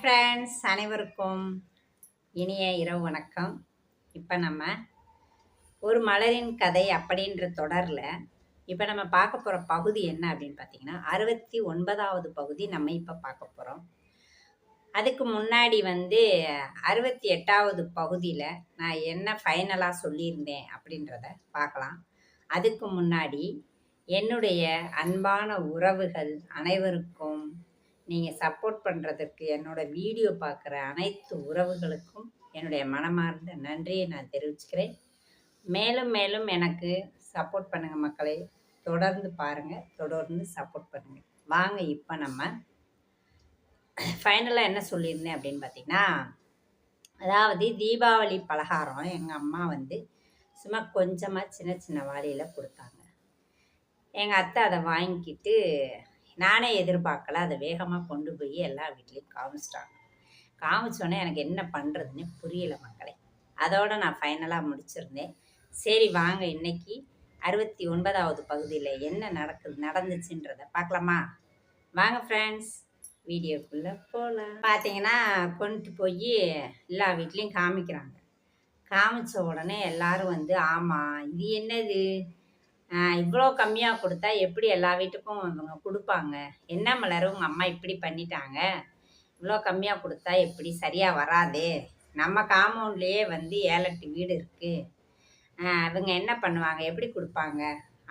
Friends, அனைவருக்கும் இனிய இரவு வணக்கம். இப்போ நம்ம ஒரு மலரின் கதை அப்படின்ற தொடரில் இப்போ நம்ம பார்க்க போகிற பகுதி என்ன அப்படின்னு பார்த்தீங்கன்னா 69வது பகுதி நம்ம இப்போ பார்க்க போகிறோம். அதுக்கு முன்னாடி 68வது பகுதியில் நான் என்ன ஃபைனலாக சொல்லியிருந்தேன் அப்படின்றத பார்க்கலாம். அதுக்கு முன்னாடி என்னுடைய அன்பான உறவுகள் அனைவருக்கும் நீங்கள் சப்போர்ட் பண்ணுறதுக்கு என்னோடய வீடியோ பார்க்குற அனைத்து உறவுகளுக்கும் என்னுடைய மனமார்ந்த நன்றியை நான் தெரிவிச்சுக்கிறேன். மேலும் மேலும் எனக்கு சப்போர்ட் பண்ணுங்கள் மக்களே. தொடர்ந்து பாருங்கள், தொடர்ந்து சப்போர்ட் பண்ணுங்கள். வாங்க இப்போ நம்ம ஃபைனலாக என்ன சொல்லியிருந்தேன் அப்படின்னு பார்த்தீங்கன்னா, அதாவது தீபாவளி பலகாரம் எங்கள் அம்மா சும்மா கொஞ்சமாக சின்ன சின்ன வாளியில் கொடுத்தாங்க. எங்கள் அத்தை அதை வாங்கிக்கிட்டு நானே எதிர்பார்க்கல, அதை வேகமாக கொண்டு போய் எல்லா வீட்லேயும் காமிச்சிட்டாங்க. காமிச்சோன்னே எனக்கு என்ன பண்ணுறதுன்னு புரியலை மக்களே. அதோடு நான் ஃபைனலாக முடிச்சிருந்தேன். சரி வாங்க இன்னைக்கு 69வது பகுதியில் என்ன நடந்துச்சுன்றதை பார்க்கலாமா? வாங்க ஃப்ரெண்ட்ஸ், வீடியோக்குள்ளே போகலாம். பார்த்தீங்கன்னா கொண்டு போய் எல்லா வீட்லேயும் காமிக்கிறாங்க. காமிச்ச உடனே எல்லோரும் ஆமாம் இது என்னது, இவ்வளோ கம்மியாக கொடுத்தா எப்படி எல்லா வீட்டுக்கும் இவங்க கொடுப்பாங்க, என்ன மலர் உங்கள் அம்மா இப்படி பண்ணிட்டாங்க, இவ்வளோ கம்மியாக கொடுத்தா எப்படி சரியாக வராதே, நம்ம காம்பவுண்ட்லேயே 7-8 வீடு இருக்குது, இவங்க என்ன பண்ணுவாங்க, எப்படி கொடுப்பாங்க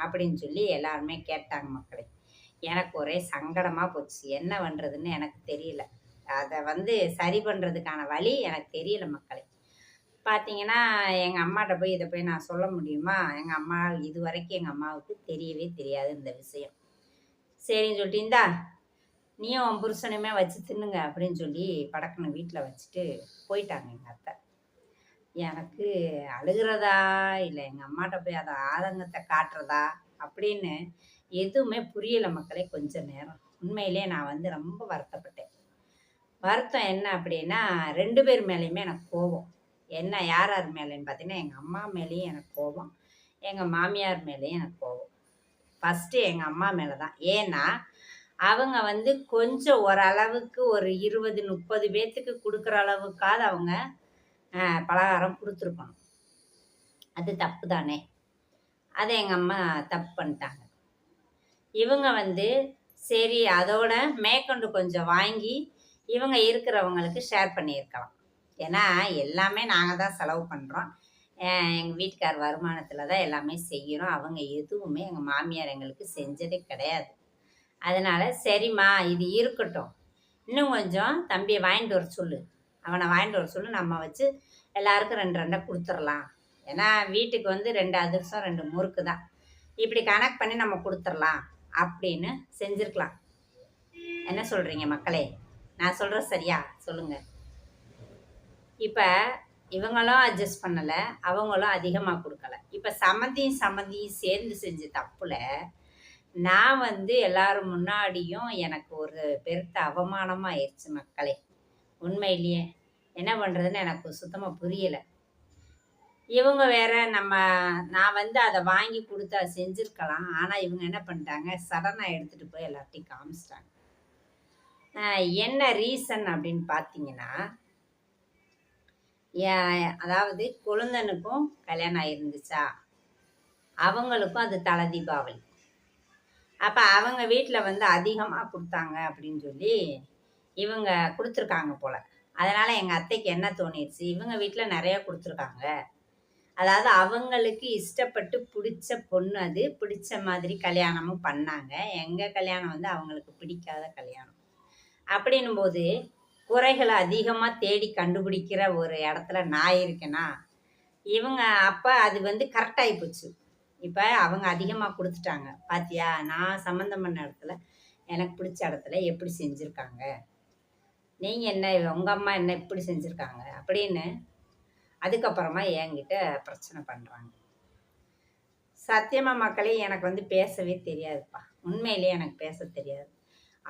அப்படின்னு சொல்லி எல்லாருமே கேட்டாங்க மக்களே. எனக்கு ஒரே சங்கடமாக போச்சு. என்ன பண்ணுறதுன்னு எனக்கு தெரியல. அதை சரி பண்ணுறதுக்கான வழி எனக்கு தெரியல மக்களே. பார்த்தீங்கன்னா எங்கள் அம்மாட்ட போய் இதை போய் நான் சொல்ல முடியுமா? எங்கள் அம்மா இது வரைக்கும் எங்கள் அம்மாவுக்கு தெரியவே தெரியாது இந்த விஷயம். சரின்னு சொல்லிட்டு இந்தா நீயும் உன் புருஷனுமே வச்சு தின்னுங்க அப்படின்னு சொல்லி படக்குன்னு வீட்டில் வச்சுட்டு போயிட்டாங்க எங்கள் அத்தை. எனக்கு அழுகிறதா இல்லை எங்கள் அம்மாட்ட போய் அதை ஆதங்கத்தை காட்டுறதா அப்படின்னு எதுவுமே புரியலை மக்களே. கொஞ்சம் நேரம் உண்மையிலே நான் ரொம்ப வருத்தப்பட்டேன். வருத்தம் என்ன அப்படின்னா 2 பேர் மேலேயுமே எனக்கு கோபம். என்ன யார் யார் மேலேன்னு பார்த்தீங்கன்னா, எங்கள் அம்மா மேலேயும் எனக்கு கோபம், எங்கள் மாமியார் மேலேயும் எனக்கு கோபம். ஃபஸ்ட்டு எங்கள் அம்மா மேலே தான். ஏன்னா அவங்க கொஞ்சம் ஓரளவுக்கு ஒரு 20-30 பேர்த்துக்கு கொடுக்குற அளவுக்காவது அவங்க பலகாரம் கொடுத்துருக்கணும். அது தப்பு தானே. அதை எங்கள் அம்மா தப்பு பண்ணிட்டாங்க. இவங்க சரி அதோட மேற்கொண்டு கொஞ்சம் வாங்கி இவங்க இருக்கிறவங்களுக்கு ஷேர் பண்ணியிருக்கலாம். ஏன்னா எல்லாமே நாங்கள் தான் செலவு பண்ணுறோம். எங்கள் வீட்டுக்கார் வருமானத்தில் தான் எல்லாமே செய்கிறோம். அவங்க எதுவுமே எங்கள் மாமியார் எங்களுக்கு செஞ்சதே கிடையாது. அதனால் சரிம்மா இது இருக்கட்டும், இன்னும் கொஞ்சம் தம்பியை வாங்கிட்டு வர சொல்லு, அவனை வாங்கிட்டு வர சொல்லு, நம்ம வச்சு எல்லாருக்கும் 2 கொடுத்துடலாம். ஏன்னா வீட்டுக்கு 2 அதிரசம் 2 முறுக்கு தான், இப்படி கணக்கு பண்ணி நம்ம கொடுத்துடலாம் அப்படின்னு செஞ்சுருக்கலாம். என்ன சொல்கிறீங்க மக்களே? நான் சொல்கிறது சரியா சொல்லுங்கள். இப்போ இவங்களும் அட்ஜஸ்ட் பண்ணலை, அவங்களும் அதிகமாக கொடுக்கல. இப்போ சம்மந்தியும் சேர்ந்து செஞ்ச தப்புல நான் எல்லாரும் முன்னாடியும் எனக்கு ஒரு பெருத்த அவமானமாக ஆயிடுச்சு மக்களே. உண்மையிலேயே என்ன பண்ணுறதுன்னு எனக்கு சுத்தமாக புரியலை. இவங்க வேற நான் அதை வாங்கி கொடுத்தா செஞ்சுருக்கலாம். ஆனால் இவங்க என்ன பண்ணிட்டாங்க, சடனாக எடுத்துகிட்டு போய் எல்லார்ட்டையும் காமிச்சிட்டாங்க. என்ன ரீசன் அப்படின்னு பார்த்தீங்கன்னா, அதாவது கொழுந்தனுக்கும் கல்யாணம் ஆயிருந்துச்சா, அவங்களுக்கும் அது தலை தீபாவளி. அப்போ அவங்க வீட்டில் அதிகமாக கொடுத்தாங்க அப்படின்னு சொல்லி இவங்க கொடுத்துருக்காங்க போல். அதனால் எங்கள் அத்தைக்கு என்ன தோணிடுச்சு, இவங்க வீட்டில் நிறைய கொடுத்துருக்காங்க, அதாவது அவங்களுக்கு இஷ்டப்பட்டு பிடிச்ச பொண்ணு, அது பிடிச்ச மாதிரி கல்யாணமும் பண்ணாங்க. எங்கள் கல்யாணம் அவங்களுக்கு பிடிக்காத கல்யாணம். அப்படின்னும் போது குறைகளை அதிகமாக தேடி கண்டுபிடிக்கிற ஒரு இடத்துல நான் இருக்கேன்னா, இவங்க அப்போ அது கரெக்டாகி போச்சு. இப்போ அவங்க அதிகமாக கொடுத்துட்டாங்க. பாத்தியா, நான் சம்மந்தம் பண்ண இடத்துல எனக்கு பிடிச்ச இடத்துல எப்படி செஞ்சுருக்காங்க, நீங்கள் என்ன உங்கள் அம்மா என்ன இப்படி செஞ்சுருக்காங்க அப்படின்னு அதுக்கப்புறமா என்கிட்ட பிரச்சனை பண்ணுறாங்க. சத்தியமாக மக்களே எனக்கு பேசவே தெரியாதுப்பா. உண்மையிலே எனக்கு பேச தெரியாது.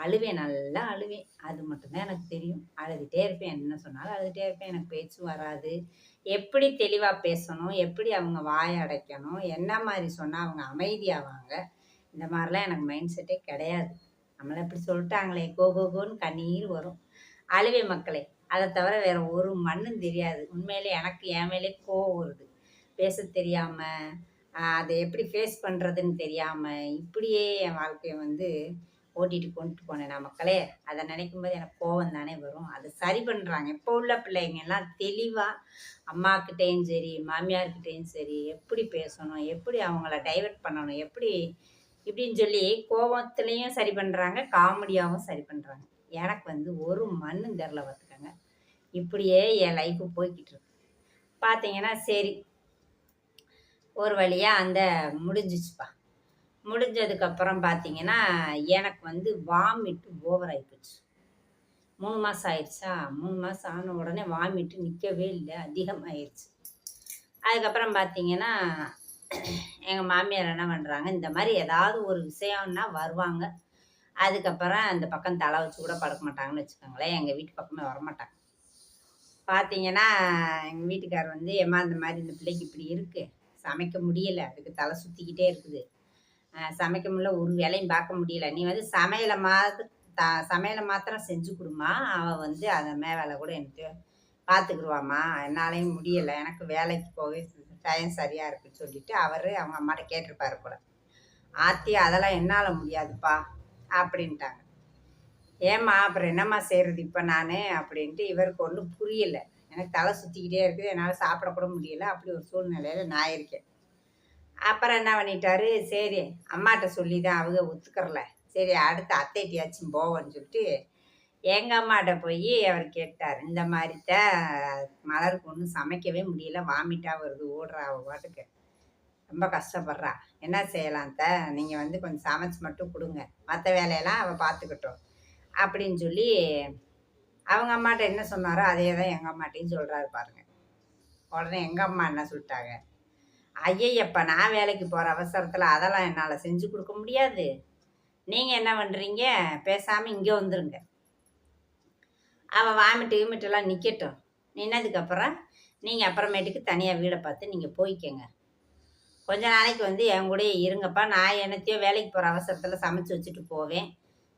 அழுவேன், நல்லா அழுவேன். அது மட்டும்தான் எனக்கு தெரியும். அழுதுகிட்டே இருப்பேன், என்ன சொன்னாலும் அழுதுகிட்டே இருப்பேன். எனக்கு பேச்சு வராது. எப்படி தெளிவாக பேசணும், எப்படி அவங்க வாயை அடைக்கணும், என்ன மாதிரி சொன்னால் அவங்க அமைதியாவாங்க, இந்த மாதிரிலாம் எனக்கு மைண்ட் செட்டே கிடையாது. நம்மளை இப்படி சொல்லிட்டாங்களே கோன்னு கண்ணீர் வரும். அழுவேன் மக்களே. அதை தவிர வேற ஒரு மண்ணும் தெரியாது. உண்மையிலே எனக்கு என் மேலே கோவம் வருது. பேச தெரியாம, அதை எப்படி ஃபேஸ் பண்ணுறதுன்னு தெரியாம, இப்படியே என் வாழ்க்கைய வந்து ஓட்டிட்டு கொண்டுட்டு போனேனா மக்களே. அதை நினைக்கும்போது எனக்கு கோவம் தானே வரும். அதை சரி பண்ணுறாங்க. இப்போ உள்ள பிள்ளைங்கெல்லாம் தெளிவாக அம்மாக்கிட்டேயும் சரி, மாமியார்கிட்டேயும் சரி, எப்படி பேசணும், எப்படி அவங்கள டைவர்ட் பண்ணணும், எப்படி இப்படின்னு சொல்லி கோவத்துலேயும் சரி பண்ணுறாங்க, காமெடியாகவும் சரி பண்ணுறாங்க. எனக்கு வந்து ஒரு மண்ணும் தெரில பார்த்துக்கங்க. இப்படியே என் லைஃபு போய்கிட்டு இருக்கு. பார்த்தீங்கன்னா சரி, ஒரு வழியாக அந்த முடிஞ்சிச்சுப்பா. முடிஞ்சதுக்கப்புறம் பார்த்தீங்கன்னா எனக்கு வந்து வாமிட்டு ஓவர் ஆகிப்போச்சு. 3 மாதம் ஆயிடுச்சா, 3 மாதம் ஆன உடனே வாமிட்டு நிற்கவே இல்லை, அதிகமாகிடுச்சு. அதுக்கப்புறம் பார்த்தீங்கன்னா எங்கள் மாமியார் என்ன பண்ணுறாங்க, இந்த மாதிரி ஏதாவது ஒரு விஷயம்னா வருவாங்க. அதுக்கப்புறம் அந்த பக்கம் தலை வச்சு கூட படுக்க மாட்டாங்கன்னு வச்சுக்கோங்களேன். எங்கள் வீட்டு பக்கமே வரமாட்டாங்க. பார்த்தீங்கன்னா எங்கள் வீட்டுக்கார் வந்து, ஏம்மா இந்த மாதிரி இந்த பிள்ளைக்கு இப்படி இருக்குது, சமைக்க முடியலை, அதுக்கு தலை சுற்றிக்கிட்டே இருக்குது, சமைக்க முடியல, ஒரு வேலையும் பார்க்க முடியல, நீ வந்து சமையலை மாத்திரம் செஞ்சு கொடுமா, அவள் வந்து அதை வேலை கூட எனக்கு பார்த்துக்குருவாம்மா, என்னாலையும் முடியலை, எனக்கு வேலைக்கு போக டைம் சரியாக இருக்குன்னு சொல்லிட்டு அவர் அவங்க அம்மாட்ட கேட்டிருப்பாரு போல. ஆத்தி அதெல்லாம் என்னால் முடியாதுப்பா அப்படின்ட்டாங்க. ஏம்மா அப்புறம் என்னம்மா செய்கிறது இப்போ நான் அப்படின்ட்டு இவருக்கு ஒன்றும் புரியலை. எனக்கு தலை சுற்றிக்கிட்டே இருக்குது, என்னால் சாப்பிடக்கூட முடியலை, அப்படி ஒரு சூழ்நிலையில் நான் இருக்கேன். அப்புறம் என்ன பண்ணிட்டாரு, சரி அம்மாட்ட சொல்லி தான் அவங்க ஒத்துக்கறல, சரி அடுத்த அத்தைட்டியாச்சும் போவோன்னு சொல்லிட்டு எங்கள் அம்மாட்ட போய் அவர் கேட்டார். இந்த மாதிரித்தான் மலருக்கு ஒன்றும் சமைக்கவே முடியல, வாமிட்டாக வருது, ஓடுறா அவள் பாட்டுக்கு, ரொம்ப கஷ்டப்படுறா, என்ன செய்யலாம் த, நீங்கள் வந்து கொஞ்சம் சமைச்சு மட்டும் கொடுங்க, மற்ற வேலையெல்லாம் அவள் பார்த்துக்கிட்டோம் அப்படின்னு சொல்லி அவங்க அம்மாட்ட என்ன சொன்னாரோ அதே தான் எங்கள் அம்மாட்டையும் சொல்கிறாரு பாருங்க. உடனே எங்கள் அம்மா என்ன சொல்லிட்டாங்க, ஐயப்பா நான் வேலைக்கு போகிற அவசரத்தில் அதெல்லாம் என்னால் செஞ்சு கொடுக்க முடியாது, நீங்கள் என்ன பண்ணுறீங்க, பேசாமல் இங்கே வந்துருங்க, அவள் வாமிட்டெல்லாம் நிற்கட்டும், நின்னதுக்கப்புறம் நீங்கள் அப்புறமேட்டுக்கு தனியாக வீடை பார்த்து நீங்கள் போய்க்கங்க, கொஞ்ச நாளைக்கு வந்து என் கூடயே இருங்கப்பா, நான் என்னத்தையோ வேலைக்கு போகிற அவசரத்தில் சமைச்சு வச்சுட்டு போவேன்,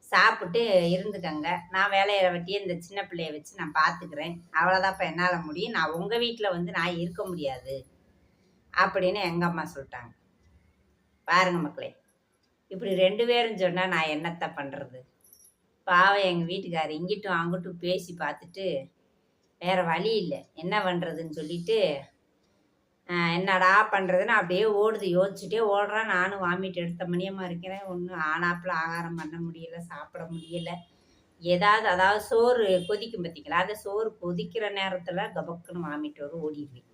சாப்பிட்டு இருந்துக்கங்க, நான் வேலையை வெட்டியே இந்த சின்ன பிள்ளைய வச்சு நான் பார்த்துக்கிறேன், அவ்வளோதான்ப்பா என்னால் முடியும், நான் உங்கள் வீட்டில் வந்து நான் இருக்க முடியாது அப்படின்னு எங்கள் அம்மா சொல்லிட்டாங்க. பாருங்க மக்களே, இப்படி 2 பேரும் சொன்னால் நான் என்னத்தை பண்ணுறது. பாவம் எங்கள் வீட்டுக்காரர் இங்கிட்டும் அங்கிட்டும் பேசி பார்த்துட்டு வேறு வழி இல்லை, என்ன பண்ணுறதுன்னு சொல்லிட்டு என்னடா பண்ணுறதுன்னு அப்படியே ஓடுது, யோசிச்சுட்டே ஓடுறான். நானும் வாமிட்டு எடுத்த மணியமாக இருக்கிறேன், ஒன்றும் ஆனாப்பில் ஆகாரம் பண்ண முடியலை, சாப்பிட முடியலை. அதாவது சோறு கொதிக்கும் பார்த்திங்களா, அந்த சோறு கொதிக்கிற நேரத்தில் கபக்குன்னு வாமிட்டு வரும், ஓடிடுவேன்.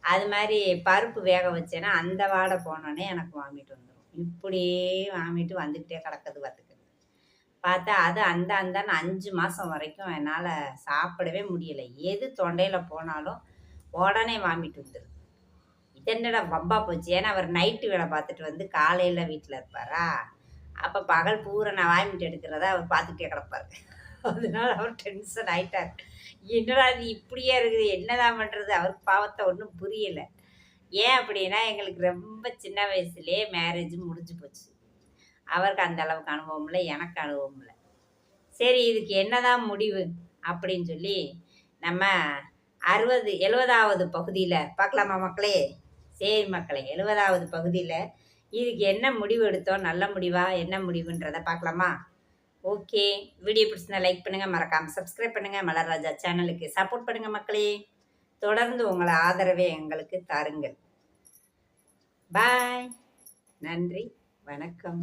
அது மாதிரி பருப்பு வேக வச்சேன்னா அந்த வாடை போனோடனே எனக்கு வாமிட்டு வந்துடும். இப்படியே வாமிட்டு வந்துக்கிட்டே கிடக்குது பார்த்துக்கு. பார்த்தா அது அந்த 5 மாதம் வரைக்கும் என்னால் சாப்பிடவே முடியலை. எது தொண்டையில் போனாலும் உடனே வாமிட்டு வந்துடுது. இதென்னடா வம்பா போச்சு. ஏன்னா அவர் நைட்டு வேலை பார்த்துட்டு வந்து காலையில் வீட்டில் இருப்பாரா, அப்போ பகல் பூரா நான் வாமிட்டு எடுக்கிறத அவர் பார்த்துக்கிட்டே கிடப்பார். அதனால அவர் டென்ஷன் ஆகிட்டார். என்னடா இது இப்படியே இருக்குது, என்னதான் பண்ணுறது, அவருக்கு பாவத்தை ஒன்றும் புரியலை. ஏன் அப்படின்னா எங்களுக்கு ரொம்ப சின்ன வயசுலேயே மேரேஜ் முடிஞ்சு போச்சு. அவருக்கு அந்த அளவுக்கு அனுபவம் இல்லை, எனக்கு அனுபவம் இல்லை. சரி இதுக்கு என்னதான் முடிவு அப்படின்னு சொல்லி நம்ம 70வது பகுதியில் பார்க்கலாமா மக்களே. சரி மக்களே, 70வது பகுதியில் இதுக்கு என்ன முடிவு எடுத்தோம், நல்ல முடிவா என்ன முடிவுன்றதை பார்க்கலாமா. ஓகே, வீடியோ பிடிச்சிருந்தா லைக் பண்ணுங்கள், மறக்காமல் சப்ஸ்கிரைப் பண்ணுங்கள், மலர் ராஜா சேனலுக்கு சப்போர்ட் பண்ணுங்கள் மக்களே. தொடர்ந்து உங்களை ஆதரவை எங்களுக்கு தாருங்கள். பாய், நன்றி, வணக்கம்.